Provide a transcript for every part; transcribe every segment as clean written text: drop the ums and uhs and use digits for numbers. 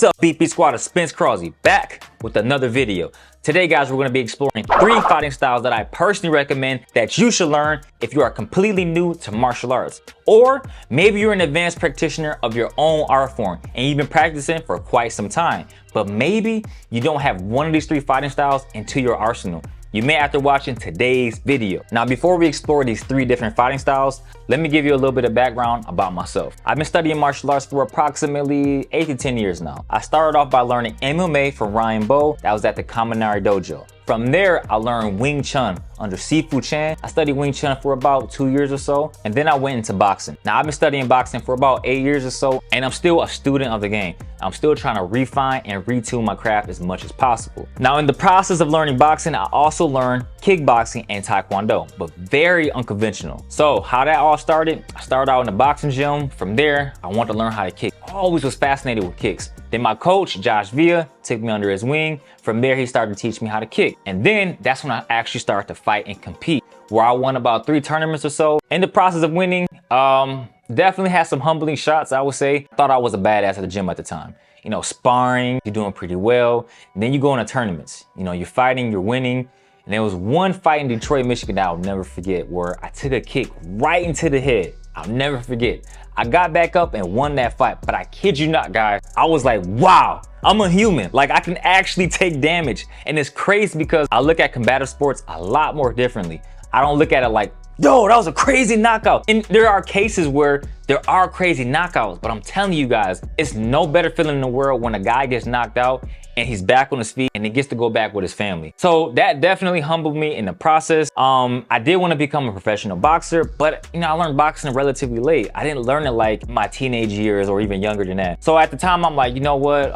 up, BP Squad? Spence Crosby back with another video. Today, guys, we're going to be exploring 3 fighting styles that I personally recommend that you should learn if you are completely new to martial arts. Or maybe you're an advanced practitioner of your own art form and you've been practicing for quite some time, but maybe you don't have one of these 3 fighting styles into your arsenal. You may after watching today's video. Now, before we explore these 3 different fighting styles, let me give you a little bit of background about myself. I've been studying martial arts for approximately 8 to 10 years now. I started off by learning MMA from Ryan Bowe. That was at the Kaminari Dojo. From there, I learned Wing Chun under Sifu Chan. I studied Wing Chun for about 2 years or so, and then I went into boxing. Now, I've been studying boxing for about 8 years or so, and I'm still a student of the game. I'm still trying to refine and retune my craft as much as possible. Now, in the process of learning boxing, I also learned kickboxing and taekwondo, but very unconventional. So how that all started, I started out in the boxing gym. From there, I wanted to learn how to kick. I always was fascinated with kicks. Then my coach, Josh Villa, took me under his wing. From there, he started to teach me how to kick. And then that's when I actually started to fight and compete, where I won about 3 tournaments or so. In the process of winning, definitely had some humbling shots, I would say. Thought I was a badass at the gym at the time. You know, sparring, you're doing pretty well. And then you go into tournaments. You know, you're fighting, you're winning. And there was one fight in Detroit, Michigan that I'll never forget, where I took a kick right into the head. I'll never forget. I got back up and won that fight, but I kid you not, guys, I was like, wow, I'm a human. Like, I can actually take damage. And it's crazy because I look at combative sports a lot more differently. I don't look at it like, yo, that was a crazy knockout. And there are cases where there are crazy knockouts, but I'm telling you guys, it's no better feeling in the world when a guy gets knocked out and he's back on his feet and he gets to go back with his family. So that definitely humbled me in the process. I did want to become a professional boxer, but you know, I learned boxing relatively late. I didn't learn it like my teenage years or even younger than that. So at the time, I'm like, you know what?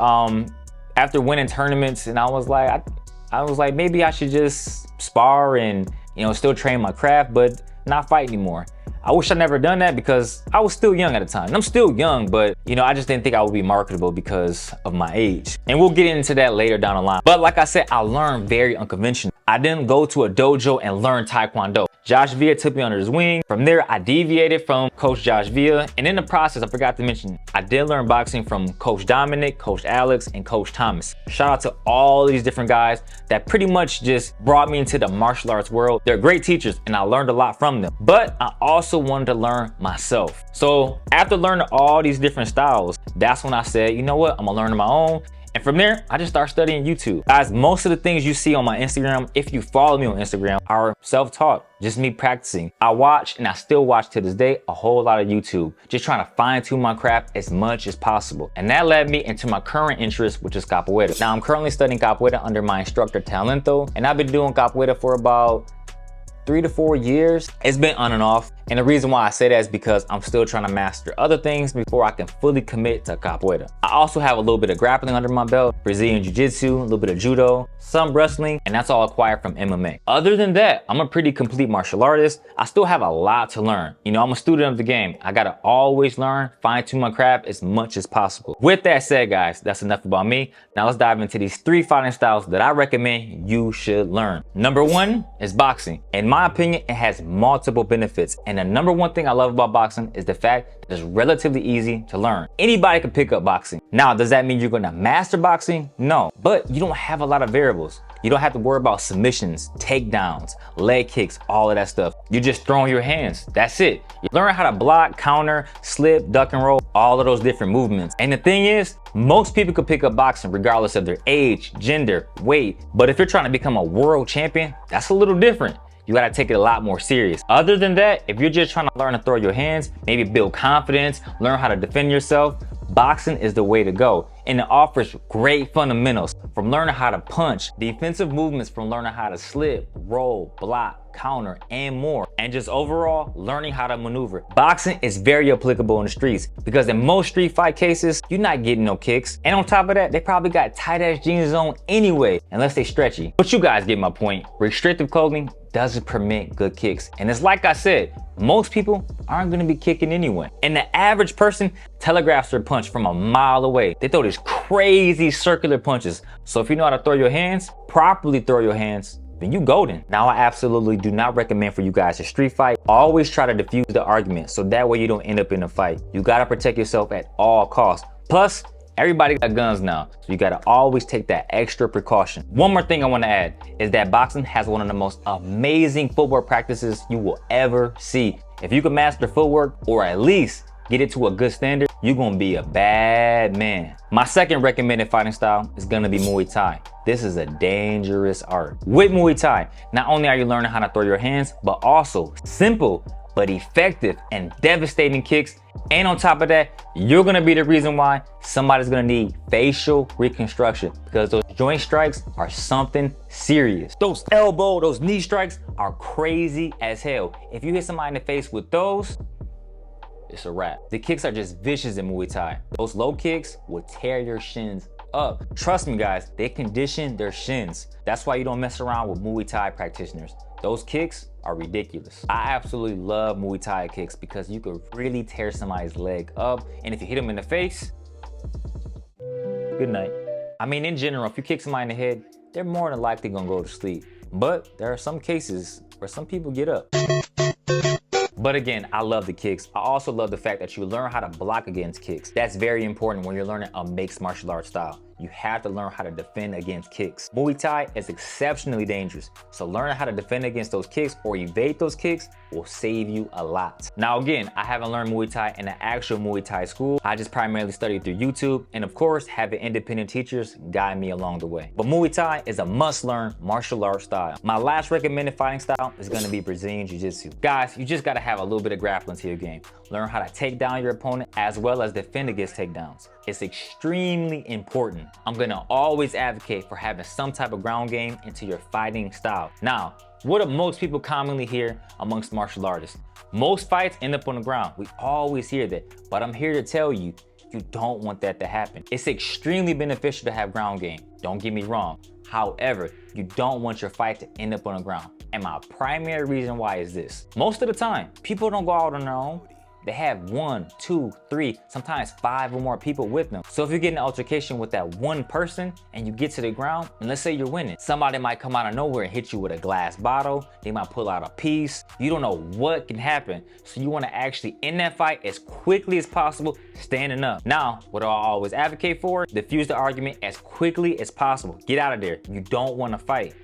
After winning tournaments, and I was like, maybe I should just spar and, you know, still train my craft, but not fight anymore. I wish I never done that because I was still young at the time. And I'm still young, but you know, I just didn't think I would be marketable because of my age. And we'll get into that later down the line. But like I said, I learned very unconventional. I didn't go to a dojo and learn Taekwondo. Josh Villa took me under his wing. From there, I deviated from Coach Josh Villa. And in the process, I forgot to mention, I did learn boxing from Coach Dominic, Coach Alex, and Coach Thomas. Shout out to all these different guys that pretty much just brought me into the martial arts world. They're great teachers and I learned a lot from them. But I also wanted to learn myself. So after learning all these different styles, that's when I said, you know what, I'm gonna learn on my own. And from there, I just started studying YouTube. Guys, most of the things you see on my Instagram, if you follow me on Instagram, are self-taught, just me practicing. I watch, and I still watch to this day, a whole lot of YouTube, just trying to fine tune my craft as much as possible. And that led me into my current interest, which is capoeira. Now, I'm currently studying capoeira under my instructor, Talento, and I've been doing capoeira for about 3 to 4 years. It's been on and off. And the reason why I say that is because I'm still trying to master other things before I can fully commit to capoeira. I also have a little bit of grappling under my belt, Brazilian Jiu-Jitsu, a little bit of judo, some wrestling, and that's all acquired from MMA. Other than that, I'm a pretty complete martial artist. I still have a lot to learn. You know, I'm a student of the game. I gotta always learn, fine tune my craft as much as possible. With that said, guys, that's enough about me. Now let's dive into these 3 fighting styles that I recommend you should learn. Number 1 is boxing. In my opinion, it has multiple benefits. And the number 1 thing I love about boxing is the fact that it's relatively easy to learn. Anybody can pick up boxing. Now, does that mean you're gonna master boxing? No, but you don't have a lot of variables. You don't have to worry about submissions, takedowns, leg kicks, all of that stuff. You're just throwing your hands, that's it. You learn how to block, counter, slip, duck and roll, all of those different movements. And the thing is, most people could pick up boxing regardless of their age, gender, weight. But if you're trying to become a world champion, that's a little different. You gotta take it a lot more serious. Other than that, if you're just trying to learn to throw your hands, maybe build confidence, learn how to defend yourself, boxing is the way to go. And it offers great fundamentals from learning how to punch, defensive movements from learning how to slip, roll, block, counter, and more. And just overall, learning how to maneuver. Boxing is very applicable in the streets because in most street fight cases, you're not getting no kicks. And on top of that, they probably got tight ass jeans on anyway, unless they stretchy. But you guys get my point. Restrictive clothing doesn't permit good kicks. And it's like I said, most people aren't gonna be kicking anyway. And the average person telegraphs their punch from a mile away. They throw these crazy circular punches. So if you know how to throw your hands, properly throw your hands, then you golden. Now, I absolutely do not recommend for you guys to street fight. Always try to defuse the argument so that way you don't end up in a fight. You gotta protect yourself at all costs. Plus, Everybody got guns now, so you gotta always take that extra precaution. One more thing I wanna add is that boxing has one of the most amazing footwork practices you will ever see. If you can master footwork, or at least get it to a good standard, you're gonna be a bad man. My second recommended fighting style is gonna be Muay Thai. This is a dangerous art. With Muay Thai, not only are you learning how to throw your hands, but also simple but effective and devastating kicks. And on top of that, you're gonna be the reason why somebody's gonna need facial reconstruction, because those joint strikes are something serious. Those elbow, those knee strikes are crazy as hell. If you hit somebody in the face with those, it's a wrap. The kicks are just vicious in Muay Thai. Those low kicks will tear your shins up. Trust me guys, they condition their shins. That's why you don't mess around with Muay Thai practitioners. Those kicks are ridiculous. I absolutely love Muay Thai kicks because you could really tear somebody's leg up. And if you hit them in the face, good night. I mean, in general, if you kick somebody in the head, they're more than likely gonna go to sleep. But there are some cases where some people get up. But again, I love the kicks. I also love the fact that you learn how to block against kicks. That's very important when you're learning a mixed martial arts style. You have to learn how to defend against kicks. Muay Thai is exceptionally dangerous, so learning how to defend against those kicks or evade those kicks will save you a lot. Now again, I haven't learned Muay Thai in an actual Muay Thai school. I just primarily studied through YouTube, and of course, having independent teachers guide me along the way. But Muay Thai is a must-learn martial arts style. My last recommended fighting style is gonna be Brazilian Jiu-Jitsu. Guys, you just gotta have a little bit of grappling to your game. Learn how to take down your opponent as well as defend against takedowns. It's extremely important. I'm gonna always advocate for having some type of ground game into your fighting style. Now, what do most people commonly hear amongst martial artists? Most fights end up on the ground. We always hear that, but I'm here to tell you, you don't want that to happen. It's extremely beneficial to have ground game. Don't get me wrong. However, you don't want your fight to end up on the ground. And my primary reason why is this. Most of the time, people don't go out on their own. They have 1, 2, 3, sometimes 5 or more people with them. So if you get in an altercation with that one person and you get to the ground, and let's say you're winning, somebody might come out of nowhere and hit you with a glass bottle. They might pull out a piece. You don't know what can happen. So you want to actually end that fight as quickly as possible, standing up. Now, what I always advocate for, diffuse the argument as quickly as possible. Get out of there. You don't want to fight.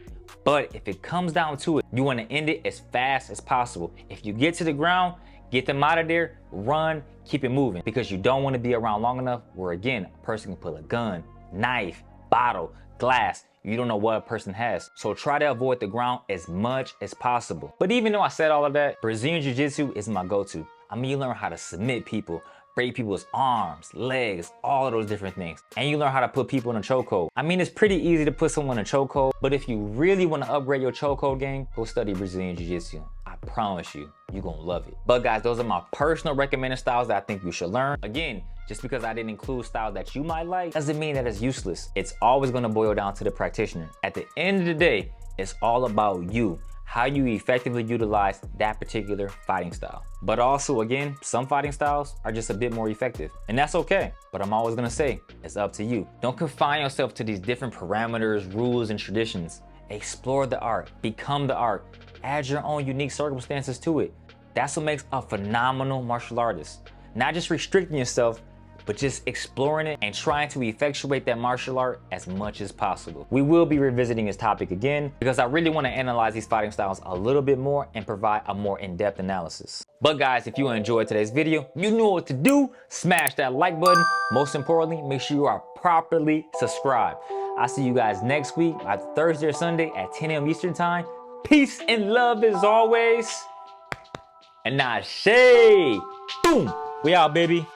But if it comes down to it, you want to end it as fast as possible. If you get to the ground, get them out of there, run, keep it moving, because you don't want to be around long enough where again, a person can pull a gun, knife, bottle, glass. You don't know what a person has. So try to avoid the ground as much as possible. But even though I said all of that, Brazilian Jiu-Jitsu is my go-to. I mean, you learn how to submit people, break people's arms, legs, all of those different things. And you learn how to put people in a chokehold. I mean, it's pretty easy to put someone in a chokehold, but if you really want to upgrade your chokehold game, go study Brazilian Jiu-Jitsu. I promise you, you're gonna love it. But guys, those are my personal recommended styles that I think you should learn. Again, just because I didn't include styles that you might like, doesn't mean that it's useless. It's always gonna boil down to the practitioner. At the end of the day, it's all about you, how you effectively utilize that particular fighting style. But also, again, some fighting styles are just a bit more effective, and that's okay. But I'm always gonna say, it's up to you. Don't confine yourself to these different parameters, rules, and traditions. Explore the art, become the art, add your own unique circumstances to it. That's what makes a phenomenal martial artist. Not just restricting yourself, but just exploring it and trying to effectuate that martial art as much as possible. We will be revisiting this topic again because I really want to analyze these fighting styles a little bit more and provide a more in-depth analysis. But guys, if you enjoyed today's video, you know what to do. Smash that like button. Most importantly, make sure you are properly subscribed. I'll see you guys next week, either Thursday or Sunday at 10 a.m. Eastern time. Peace and love as always. And now, boom, we out, baby.